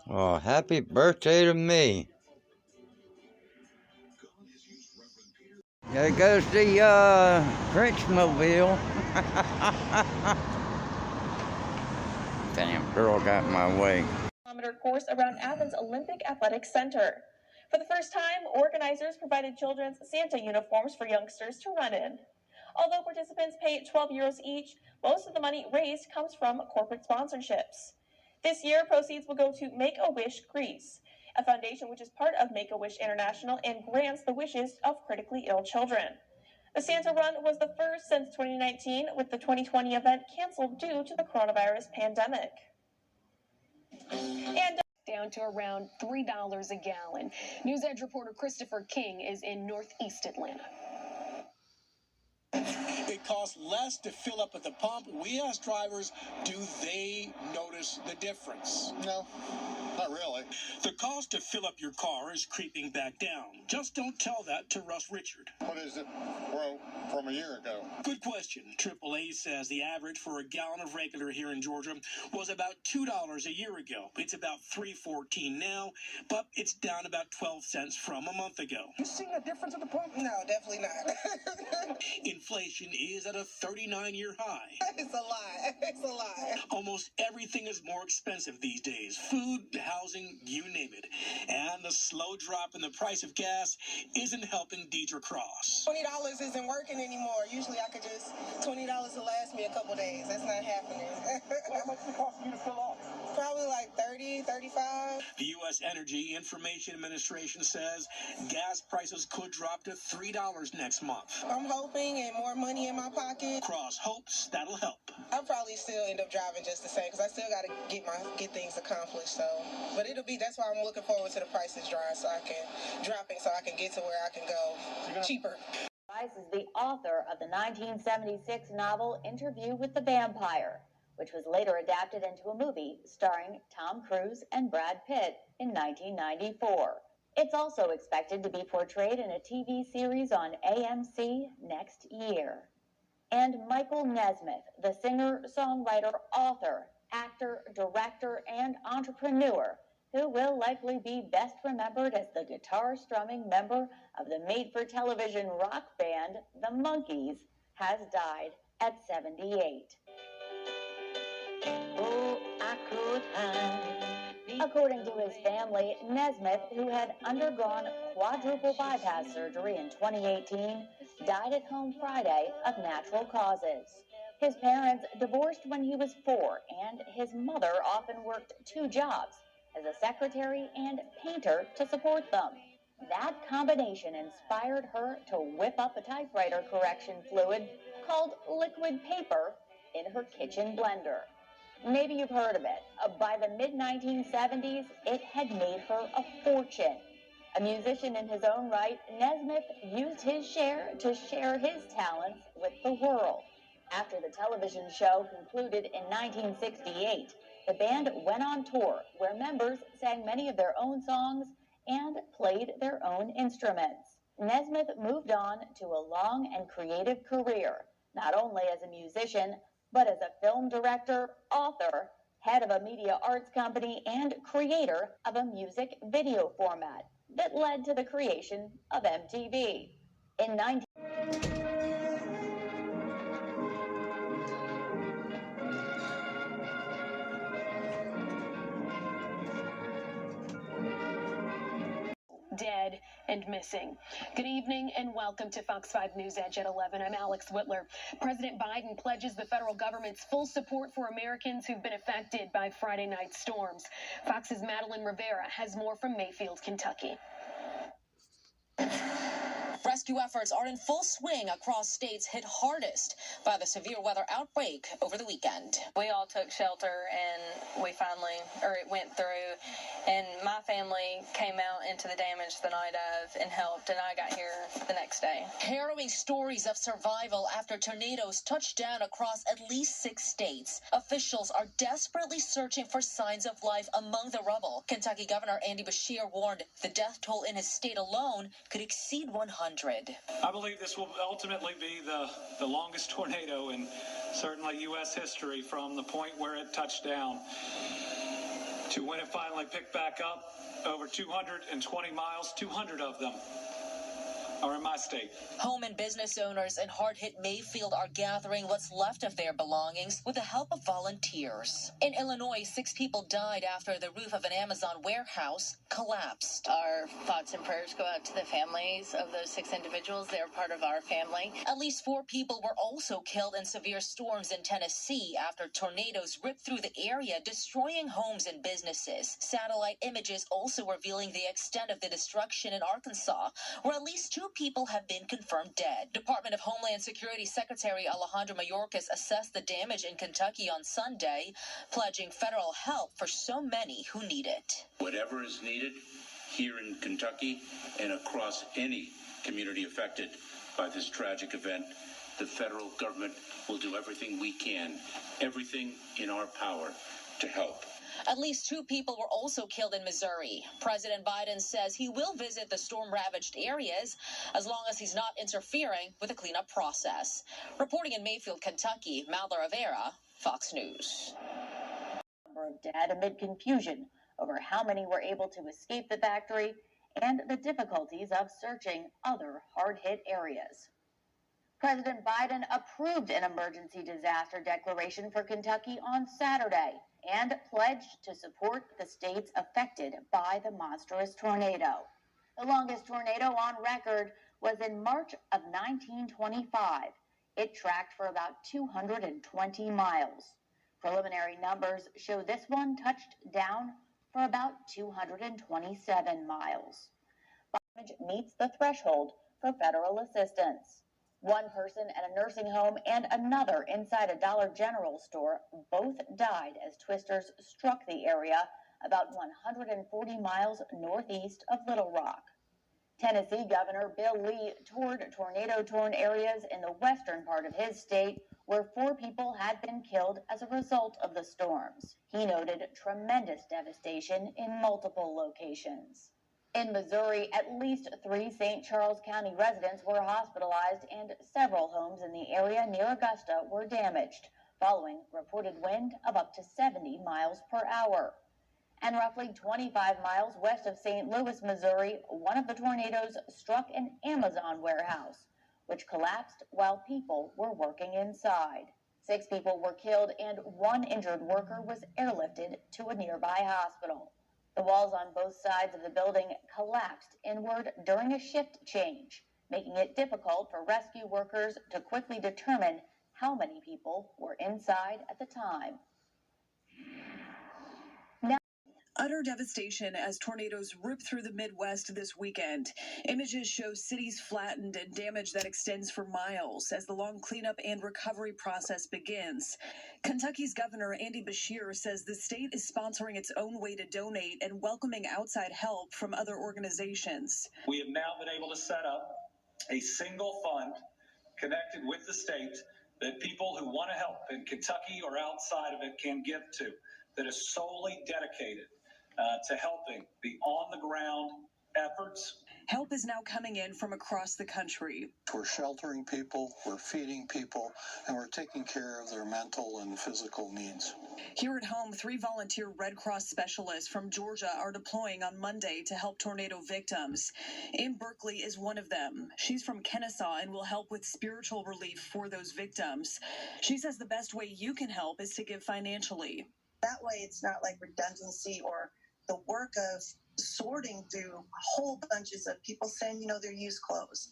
Well, happy birthday to me. There goes the Frenchmobile. Damn girl got in my way. Course around Athens Olympic Athletic Center. For the first time, organizers provided children's Santa uniforms for youngsters to run in. Although participants pay 12 euros each, most of the money raised comes from corporate sponsorships. This year, proceeds will go to Make-A-Wish Greece, a foundation which is part of Make-A-Wish International and grants the wishes of critically ill children. The Santa Run was the first since 2019, with the 2020 event canceled due to the coronavirus pandemic. And down to around $3 a gallon. News Edge reporter Christopher King is in Northeast Atlanta. It costs less to fill up at the pump. We asked drivers, do they notice the difference? No, not really. The cost to fill up your car is creeping back down. Just don't tell that to Russ Richard. What is it from a year ago? Good question. AAA says the average for a gallon of regular here in Georgia was about $2 a year ago. It's about $3.14 now, but it's down about 12 cents from a month ago. You seeing a difference at the pump? No, definitely not. Inflation is at a 39-year high. It's a lie. It's a lie. Almost everything is more expensive these days. Food, housing, you name it. And the slow drop in the price of gas isn't helping Deidre Cross. $20 isn't working anymore. Usually I could just, $20 will last me a couple days. That's not happening. How much does it cost you to fill up? Probably like 30, 35. The U.S. Energy Information Administration says gas prices could drop to $3 next month. I'm hoping and more money in my pocket. Cross hopes that'll help. I'll probably still end up driving just the same because I still got to get things accomplished. So, but that's why I'm looking forward to the prices dropping so I can get to where I can go cheaper. Rice is the author of the 1976 novel Interview with the Vampire, which was later adapted into a movie starring Tom Cruise and Brad Pitt in 1994. It's also expected to be portrayed in a TV series on AMC next year. And Michael Nesmith, the singer, songwriter, author, actor, director, and entrepreneur, who will likely be best remembered as the guitar-strumming member of the made-for-television rock band The Monkees, has died at 78. Oh, I could According to his family, Nesmith, who had undergone quadruple bypass surgery in 2018, died at home Friday of natural causes. His parents divorced when he was 4, and his mother often worked 2 jobs, as a secretary and painter, to support them. That combination inspired her to whip up a typewriter correction fluid called liquid paper in her kitchen blender. Maybe you've heard of it. By the mid-1970s, it had made her a fortune. A musician in his own right, Nesmith used his share to share his talents with the world. After the television show concluded in 1968, the band went on tour where members sang many of their own songs and played their own instruments. Nesmith moved on to a long and creative career, not only as a musician, but as a film director, author, head of a media arts company, and creator of a music video format that led to the creation of MTV. In Dead and missing. Good evening and welcome to Fox 5 News Edge at 11. I'm Alex Whitler. President Biden pledges the federal government's full support for Americans who've been affected by Friday night storms. Fox's Madeline Rivera has more from Mayfield, Kentucky. Rescue efforts are in full swing across states hit hardest by the severe weather outbreak over the weekend. We all took shelter and it went through, and my family came out into the damage the night of and helped, and I got here the next day. Harrowing stories of survival after tornadoes touched down across at least 6 states. Officials are desperately searching for signs of life among the rubble. Kentucky Governor Andy Beshear warned the death toll in his state alone could exceed 100. I believe this will ultimately be the longest tornado in certainly U.S. history from the point where it touched down. to when it finally picked back up. Over 220 miles, 200 of them are in my state. Home and business owners in hard-hit Mayfield are gathering what's left of their belongings with the help of volunteers. In Illinois, 6 people died after the roof of an Amazon warehouse collapsed. Our thoughts and prayers go out to the families of those 6 individuals. They're part of our family. At least 4 people were also killed in severe storms in Tennessee after tornadoes ripped through the area, destroying homes and businesses. Satellite images also revealing the extent of the destruction in Arkansas, where at least 2 people have been confirmed dead. Department of Homeland Security Secretary Alejandro Mayorkas assessed the damage in Kentucky on Sunday, pledging federal help for so many who need it. Whatever is needed here in Kentucky and across any community affected by this tragic event, the federal government will do everything we can, everything in our power to help. At least 2 people were also killed in Missouri. President Biden says he will visit the storm-ravaged areas as long as he's not interfering with the cleanup process. Reporting in Mayfield, Kentucky, Malda Rivera, Fox News. Number of dead amid confusion over how many were able to escape the factory and the difficulties of searching other hard-hit areas. President Biden approved an emergency disaster declaration for Kentucky on Saturday and pledged to support the states affected by the monstrous tornado. The longest tornado on record was in March of 1925. It tracked for about 220 miles. Preliminary numbers show this one touched down for about 227 miles. Damage meets the threshold for federal assistance. One person at a nursing home and another inside a Dollar General store both died as twisters struck the area about 140 miles northeast of Little Rock. Tennessee Governor Bill Lee toured tornado-torn areas in the western part of his state where 4 people had been killed as a result of the storms. He noted tremendous devastation in multiple locations. In Missouri, at least 3 St. Charles County residents were hospitalized and several homes in the area near Augusta were damaged, following reported wind of up to 70 miles per hour. And roughly 25 miles west of St. Louis, Missouri, one of the tornadoes struck an Amazon warehouse, which collapsed while people were working inside. 6 people were killed and 1 injured worker was airlifted to a nearby hospital. The walls on both sides of the building collapsed inward during a shift change, making it difficult for rescue workers to quickly determine how many people were inside at the time. Utter devastation as tornadoes rip through the Midwest this weekend. Images show cities flattened and damage that extends for miles as the long cleanup and recovery process begins. Kentucky's Governor Andy Beshear says the state is sponsoring its own way to donate and welcoming outside help from other organizations. We have now been able to set up a single fund connected with the state that people who want to help in Kentucky or outside of it can give to, that is solely dedicated to helping the on-the-ground efforts. Help is now coming in from across the country. We're sheltering people, we're feeding people, and we're taking care of their mental and physical needs. Here at home, 3 volunteer Red Cross specialists from Georgia are deploying on Monday to help tornado victims. Ann Berkeley is one of them. She's from Kennesaw and will help with spiritual relief for those victims. She says the best way you can help is to give financially. That way it's not like redundancy or the work of sorting through whole bunches of people saying, their used clothes.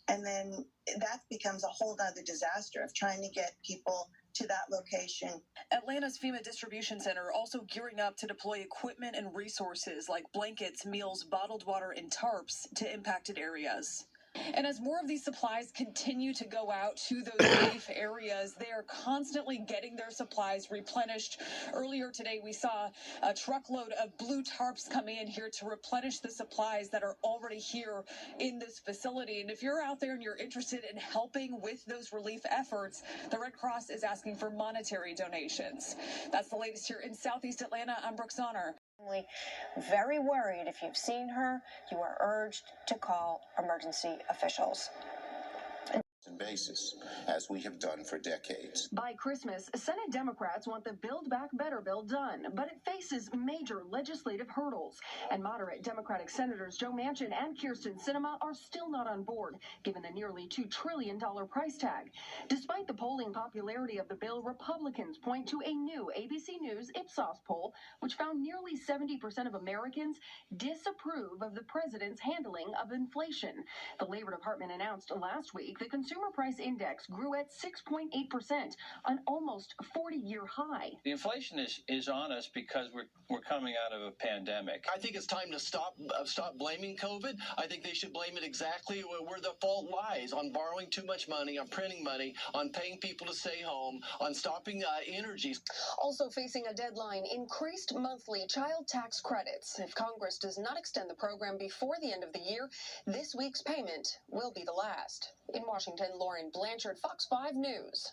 And then that becomes a whole other disaster of trying to get people to that location. Atlanta's FEMA Distribution Center also gearing up to deploy equipment and resources like blankets, meals, bottled water, and tarps to impacted areas. And as more of these supplies continue to go out to those relief areas, they are constantly getting their supplies replenished. Earlier today, we saw a truckload of blue tarps coming in here to replenish the supplies that are already here in this facility. And if you're out there and you're interested in helping with those relief efforts, the Red Cross is asking for monetary donations. That's the latest here in Southeast Atlanta. I'm Brooke Sonner. Very worried. If you've seen her, you are urged to call emergency officials. basis, as we have done for decades. By Christmas, Senate Democrats want the Build Back Better bill done, but it faces major legislative hurdles. And moderate Democratic Senators Joe Manchin and Kyrsten Sinema are still not on board, given the nearly $2 trillion price tag. Despite the polling popularity of the bill, Republicans point to a new ABC News Ipsos poll, which found nearly 70% of Americans disapprove of the president's handling of inflation. The Labor Department announced last week the Consumer Price Index grew at 6.8%, an almost 40-year high. The inflation is on us because we're coming out of a pandemic. I think it's time to stop blaming COVID. I think they should blame it exactly where the fault lies, on borrowing too much money, on printing money, on paying people to stay home, on stopping energy. Also facing a deadline, increased monthly child tax credits. If Congress does not extend the program before the end of the year, this week's payment will be the last. In Washington, Lauren Blanchard, Fox 5 News.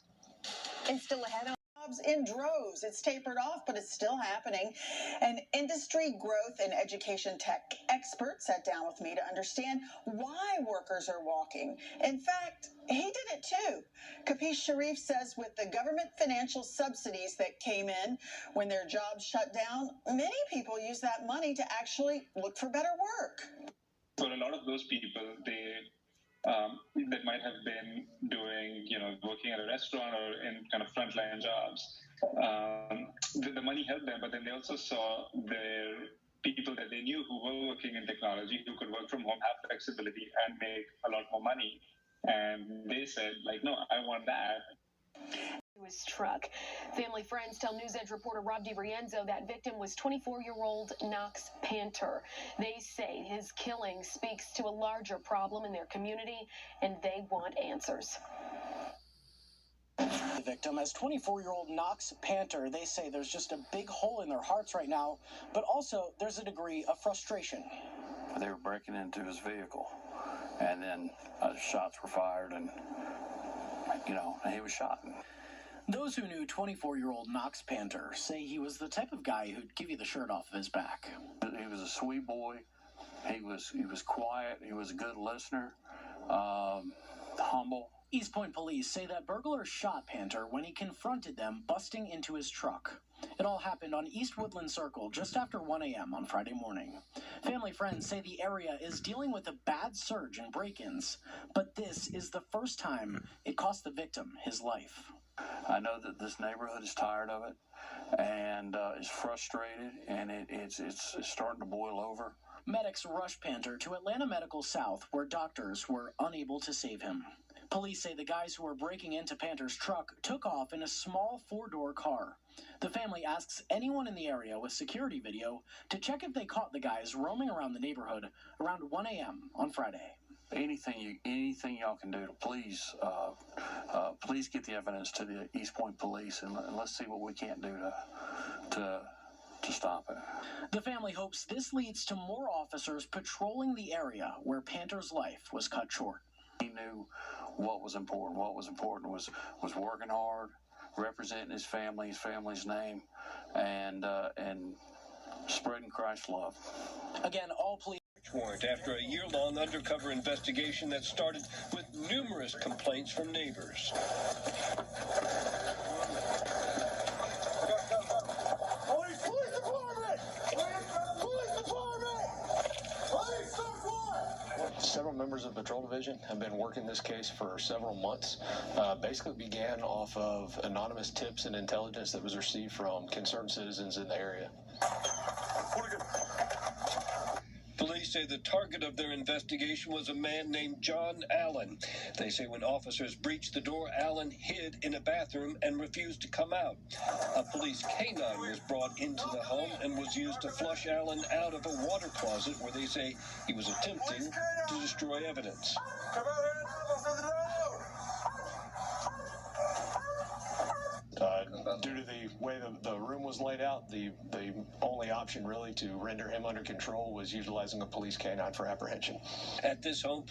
And still ahead on jobs in droves. It's tapered off, but it's still happening. An industry growth and education tech expert sat down with me to understand why workers are walking. In fact, he did it too. Kapish Sharif says with the government financial subsidies that came in when their jobs shut down, many people use that money to actually look for better work. For a lot of those people, that might have been doing, working at a restaurant or in kind of frontline jobs. The money helped them, but then they also saw their people that they knew who were working in technology, who could work from home, have flexibility, and make a lot more money. And they said, no, I want that. His truck. Family friends tell News Edge reporter Rob DiRienzo that victim was 24-year-old Knox Panter. They say his killing speaks to a larger problem in their community, and they want answers. The victim, as 24-year-old Knox Panter, they say there's just a big hole in their hearts right now, but also there's a degree of frustration. They were breaking into his vehicle, and then shots were fired, and he was shot. Those who knew 24-year-old Knox Panter say he was the type of guy who'd give you the shirt off of his back. He was a sweet boy. He was quiet. He was a good listener, humble. East Point police say that burglars shot Panter when he confronted them busting into his truck. It all happened on East Woodland Circle just after 1 a.m. on Friday morning. Family friends say the area is dealing with a bad surge in break-ins, but this is the first time it cost the victim his life. I know that this neighborhood is tired of it and is frustrated, and it's starting to boil over. Medics rushed Panter to Atlanta Medical South, where doctors were unable to save him. Police say the guys who were breaking into Panter's truck took off in a small 4-door car. The family asks anyone in the area with security video to check if they caught the guys roaming around the neighborhood around 1 a.m. on Friday. Anything y'all can do to please get the evidence to the East Point police, and let's see what we can't do to stop it. The family hopes this leads to more officers patrolling the area where Panter's life was cut short. He knew what was important. What was important was working hard, representing his family's name, and spreading Christ's love. Again, all police. Warrant after a year-long undercover investigation that started with numerous complaints from neighbors. Several members of the Patrol Division have been working this case for several months. Basically began off of anonymous tips and intelligence that was received from concerned citizens in the area. Police say the target of their investigation was a man named John Allen. They say when officers breached the door, Allen hid in a bathroom and refused to come out. A police canine was brought into the home and was used to flush Allen out of a water closet where they say he was attempting to destroy evidence. Due to the way the room was laid out, the only option really to render him under control was utilizing a police canine for apprehension. At this home,